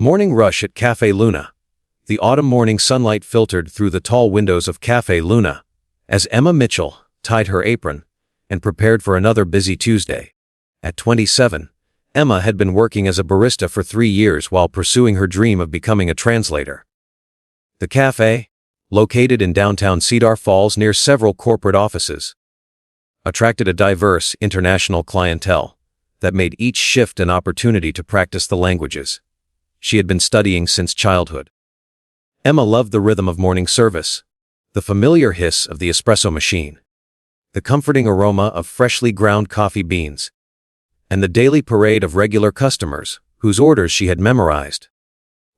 Morning rush at Café Luna. The autumn morning sunlight filtered through the tall windows of Café Luna as Emma Mitchell tied her apron and prepared for another busy Tuesday. At 27, Emma had been working as a barista for 3 years while pursuing her dream of becoming a translator. The cafe, located in downtown Cedar Falls near several corporate offices, attracted a diverse international clientele that made each shift an opportunity to practice the languages she had been studying since childhood. Emma loved the rhythm of morning service, the familiar hiss of the espresso machine, the comforting aroma of freshly ground coffee beans, and the daily parade of regular customers whose orders she had memorized.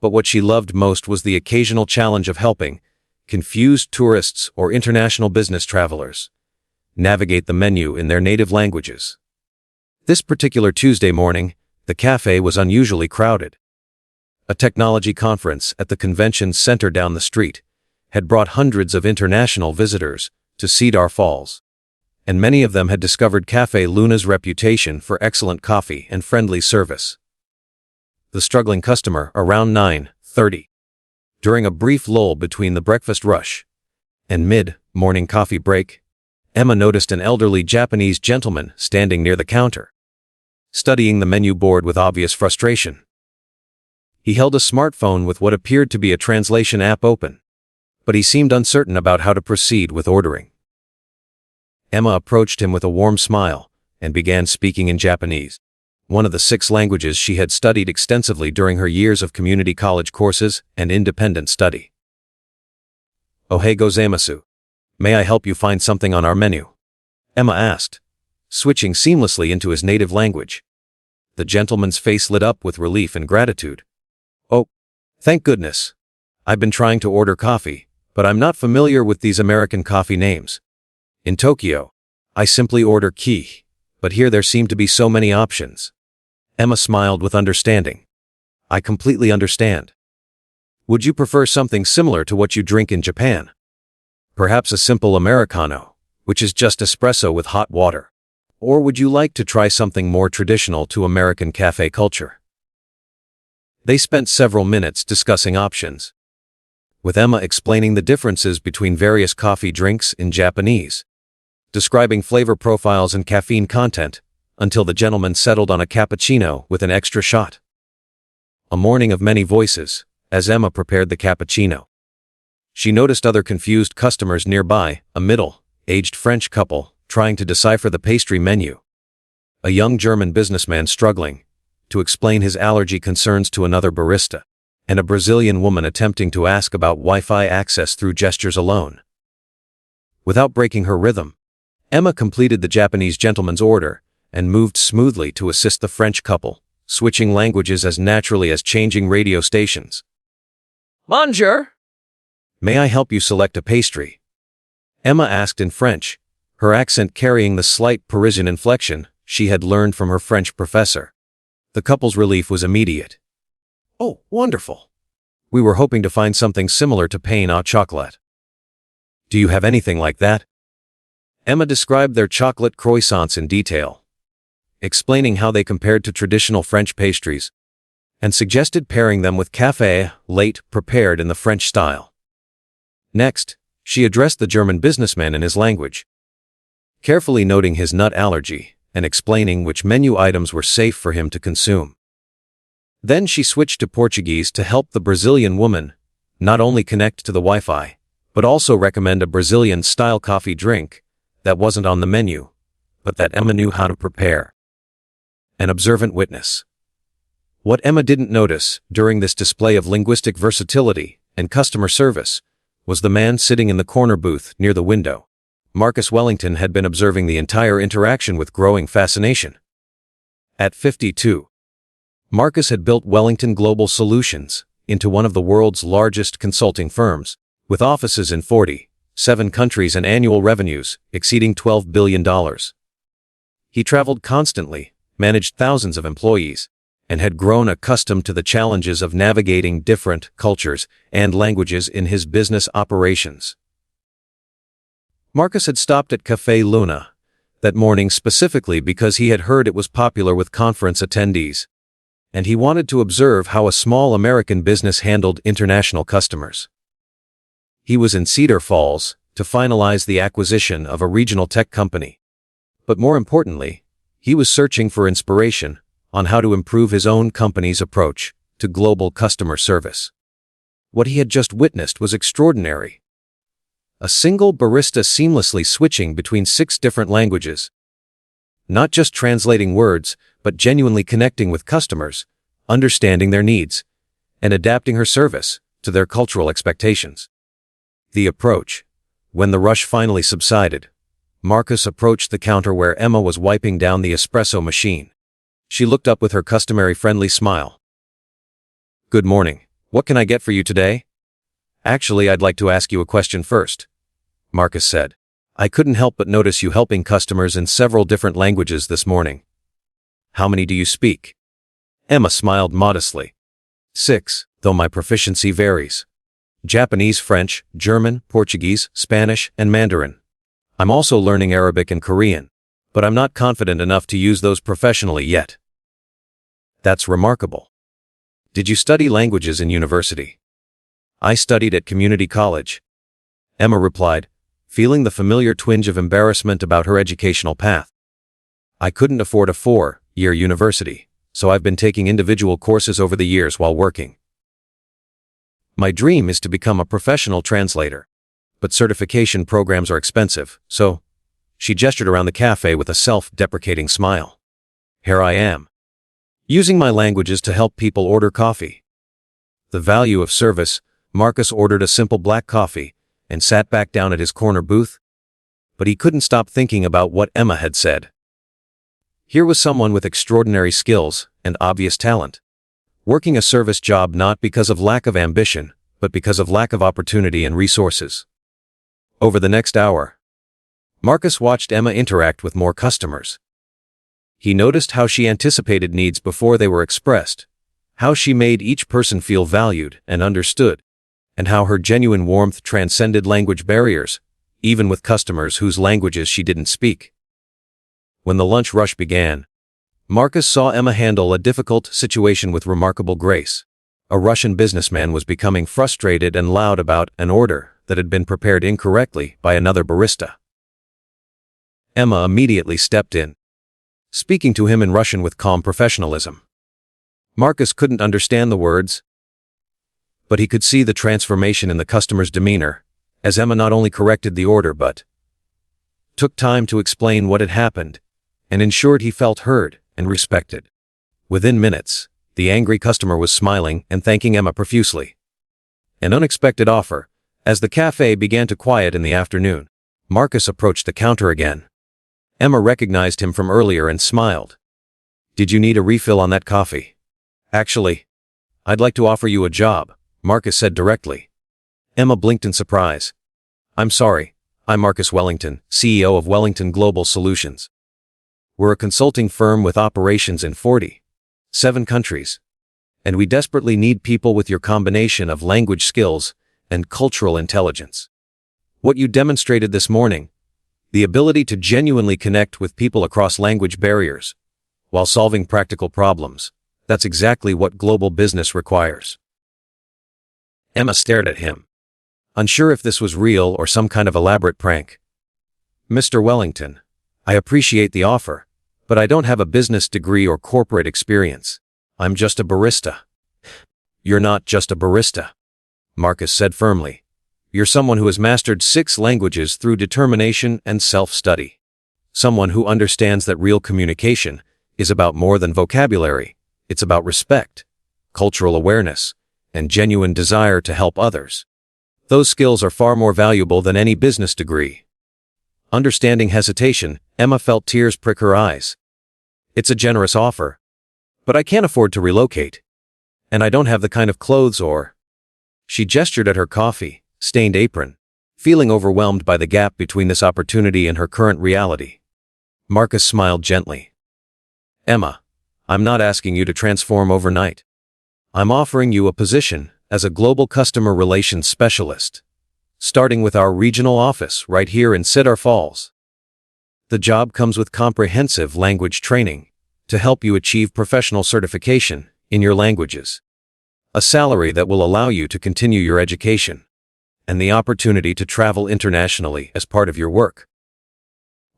But what she loved most was the occasional challenge of helping confused tourists or international business travelers navigate the menu in their native languages. This particular Tuesday morning, the cafe was unusually crowded. A technology conference at the convention center down the street had brought hundreds of international visitors to Cedar Falls, and many of them had discovered Café Luna's reputation for excellent coffee and friendly service. The struggling customer around 9:30, during a brief lull between the breakfast rush and mid-morning coffee break, Emma noticed an elderly Japanese gentleman standing near the counter, studying the menu board with obvious frustration. He held a smartphone with what appeared to be a translation app open, but he seemed uncertain about how to proceed with ordering. Emma approached him with a warm smile and began speaking in Japanese, one of the 6 languages she had studied extensively during her years of community college courses and independent study. "Ohei gozaimasu. May I help you find something on our menu?" Emma asked, switching seamlessly into his native language. The gentleman's face lit up with relief and gratitude. "Oh, thank goodness. I've been trying to order coffee, but I'm not familiar with these American coffee names. In Tokyo, I simply order ki, but here there seem to be so many options." Emma smiled with understanding. "I completely understand. Would you prefer something similar to what you drink in Japan? Perhaps a simple Americano, which is just espresso with hot water. Or would you like to try something more traditional to American cafe culture?" They spent several minutes discussing options, with Emma explaining the differences between various coffee drinks in Japanese, describing flavor profiles and caffeine content, until the gentleman settled on a cappuccino with an extra shot. A morning of many voices, as Emma prepared the cappuccino. She noticed other confused customers nearby, a middle-aged French couple trying to decipher the pastry menu, a young German businessman struggling to explain his allergy concerns to another barista, and a Brazilian woman attempting to ask about Wi-Fi access through gestures alone. Without breaking her rhythm, Emma completed the Japanese gentleman's order and moved smoothly to assist the French couple, switching languages as naturally as changing radio stations. "Bonjour. May I help you select a pastry?" Emma asked in French, her accent carrying the slight Parisian inflection she had learned from her French professor. The couple's relief was immediate. "Oh, wonderful. We were hoping to find something similar to pain au chocolat. Do you have anything like that?" Emma described their chocolate croissants in detail, explaining how they compared to traditional French pastries, and suggested pairing them with café latte prepared in the French style. Next, she addressed the German businessman in his language, carefully noting his nut allergy and explaining which menu items were safe for him to consume. Then she switched to Portuguese to help the Brazilian woman not only connect to the Wi-Fi, but also recommend a Brazilian-style coffee drink that wasn't on the menu, but that Emma knew how to prepare. An observant witness. What Emma didn't notice during this display of linguistic versatility and customer service was the man sitting in the corner booth near the window. Marcus Wellington had been observing the entire interaction with growing fascination. At 52, Marcus had built Wellington Global Solutions into one of the world's largest consulting firms, with offices in 47 countries and annual revenues exceeding $12 billion. He traveled constantly, managed thousands of employees, and had grown accustomed to the challenges of navigating different cultures and languages in his business operations. Marcus had stopped at Café Luna that morning specifically because he had heard it was popular with conference attendees. and he wanted to observe how a small American business handled international customers. He was in Cedar Falls to finalize the acquisition of a regional tech company. But more importantly, he was searching for inspiration on how to improve his own company's approach to global customer service. What he had just witnessed was extraordinary. A single barista seamlessly switching between 6 different languages. Not just translating words, but genuinely connecting with customers, understanding their needs, and adapting her service to their cultural expectations. The approach. When the rush finally subsided, Marcus approached the counter where Emma was wiping down the espresso machine. She looked up with her customary friendly smile. "Good morning. What can I get for you today?" "Actually, I'd like to ask you a question first," Marcus said. "I couldn't help but notice you helping customers in several different languages this morning. How many do you speak?" Emma smiled modestly. 6, though my proficiency varies. Japanese, French, German, Portuguese, Spanish, and Mandarin. I'm also learning Arabic and Korean, but I'm not confident enough to use those professionally yet." "That's remarkable. Did you study languages in university?" "I studied at community college," Emma replied, feeling the familiar twinge of embarrassment about her educational path. "I couldn't afford a 4-year university, so I've been taking individual courses over the years while working. My dream is to become a professional translator, but certification programs are expensive, so..." She gestured around the cafe with a self-deprecating smile. "Here I am, using my languages to help people order coffee." The value of service, Marcus ordered a simple black coffee and sat back down at his corner booth. But he couldn't stop thinking about what Emma had said. Here was someone with extraordinary skills and obvious talent, working a service job not because of lack of ambition, but because of lack of opportunity and resources. Over the next hour, Marcus watched Emma interact with more customers. He noticed how she anticipated needs before they were expressed, how she made each person feel valued and understood, and how her genuine warmth transcended language barriers, even with customers whose languages she didn't speak. When the lunch rush began, Marcus saw Emma handle a difficult situation with remarkable grace. A Russian businessman was becoming frustrated and loud about an order that had been prepared incorrectly by another barista. Emma immediately stepped in, speaking to him in Russian with calm professionalism. Marcus couldn't understand the words, but he could see the transformation in the customer's demeanor, as Emma not only corrected the order but took time to explain what had happened, and ensured he felt heard and respected. Within minutes, the angry customer was smiling and thanking Emma profusely. An unexpected offer. As the cafe began to quiet in the afternoon, Marcus approached the counter again. Emma recognized him from earlier and smiled. "Did you need a refill on that coffee?" "Actually, I'd like to offer you a job," Marcus said directly. Emma blinked in surprise. "I'm sorry, I'm Marcus Wellington, CEO of Wellington Global Solutions. We're a consulting firm with operations in 47 countries, and we desperately need people with your combination of language skills and cultural intelligence. What you demonstrated this morning, the ability to genuinely connect with people across language barriers, while solving practical problems, that's exactly what global business requires." Emma stared at him, unsure if this was real or some kind of elaborate prank. "Mr. Wellington, I appreciate the offer, but I don't have a business degree or corporate experience. I'm just a barista." "You're not just a barista," Marcus said firmly. "You're someone who has mastered 6 languages through determination and self-study. Someone who understands that real communication is about more than vocabulary. It's about respect, cultural awareness, and genuine desire to help others. Those skills are far more valuable than any business degree." Understanding hesitation, Emma felt tears prick her eyes. "It's a generous offer, but I can't afford to relocate. And I don't have the kind of clothes or..." She gestured at her coffee-stained apron, feeling overwhelmed by the gap between this opportunity and her current reality. Marcus smiled gently. "Emma, I'm not asking you to transform overnight. I'm offering you a position as a global customer relations specialist, starting with our regional office right here in Cedar Falls. The job comes with comprehensive language training to help you achieve professional certification in your languages, a salary that will allow you to continue your education, and the opportunity to travel internationally as part of your work.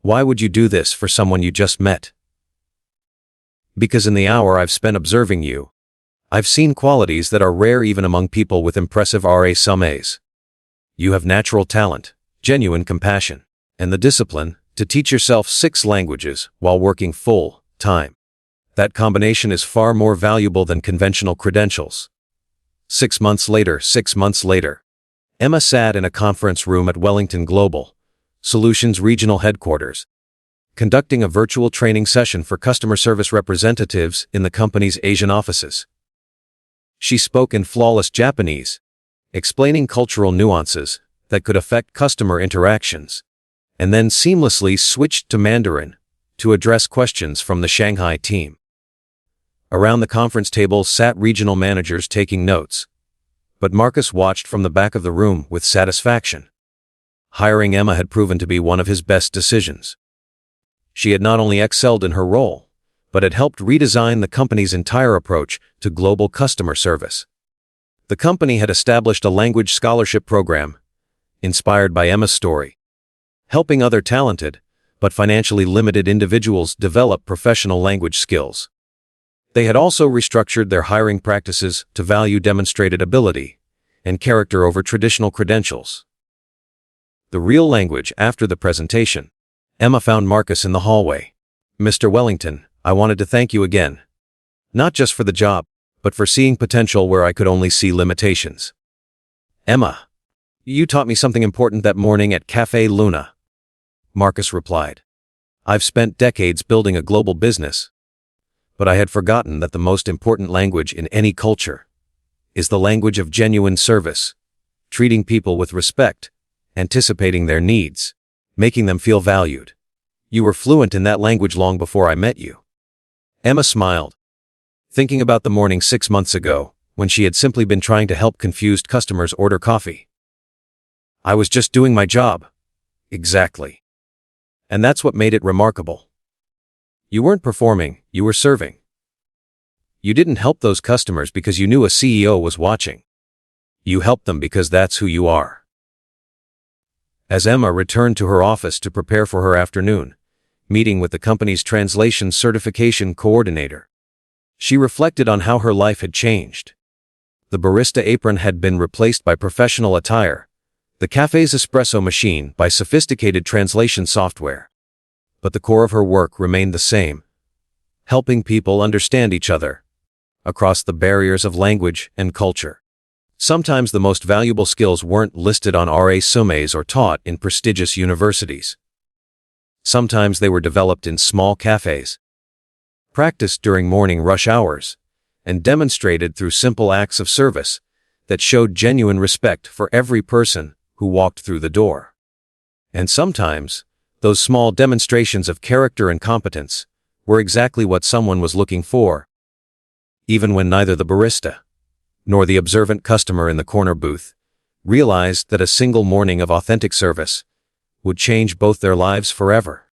Why would you do this for someone you just met? Because in the hour I've spent observing you, I've seen qualities that are rare even among people with impressive resumes. You have natural talent, genuine compassion, and the discipline to teach yourself 6 languages while working full-time. That combination is far more valuable than conventional credentials. 6 months later, Emma sat in a conference room at Wellington Global Solutions Regional Headquarters, conducting a virtual training session for customer service representatives in the company's Asian offices. She spoke in flawless Japanese, explaining cultural nuances that could affect customer interactions, and then seamlessly switched to Mandarin to address questions from the Shanghai team. Around the conference table sat regional managers taking notes, but Marcus watched from the back of the room with satisfaction. Hiring Emma had proven to be one of his best decisions. She had not only excelled in her role, but had helped redesign the company's entire approach to global customer service. The company had established a language scholarship program, inspired by Emma's story, helping other talented, but financially limited individuals develop professional language skills. They had also restructured their hiring practices to value demonstrated ability and character over traditional credentials. The real language after the presentation. Emma found Marcus in the hallway. "Mr. Wellington, I wanted to thank you again. Not just for the job, but for seeing potential where I could only see limitations." "Emma, you taught me something important that morning at Café Luna," Marcus replied. "I've spent decades building a global business, but I had forgotten that the most important language in any culture is the language of genuine service, treating people with respect, anticipating their needs, making them feel valued. You were fluent in that language long before I met you." Emma smiled, thinking about the morning 6 months ago, when she had simply been trying to help confused customers order coffee. "I was just doing my job." Exactly. And that's what made it remarkable. You weren't performing, you were serving. You didn't help those customers because you knew a CEO was watching. You helped them because that's who you are. As Emma returned to her office to prepare for her afternoon meeting with the company's translation certification coordinator, she reflected on how her life had changed. The barista apron had been replaced by professional attire, the cafe's espresso machine by sophisticated translation software. But the core of her work remained the same, helping people understand each other across the barriers of language and culture. Sometimes the most valuable skills weren't listed on resumes or taught in prestigious universities. Sometimes they were developed in small cafes, practiced during morning rush hours, and demonstrated through simple acts of service that showed genuine respect for every person who walked through the door. And sometimes, those small demonstrations of character and competence were exactly what someone was looking for, even when neither the barista nor the observant customer in the corner booth realized that a single morning of authentic service would change both their lives forever.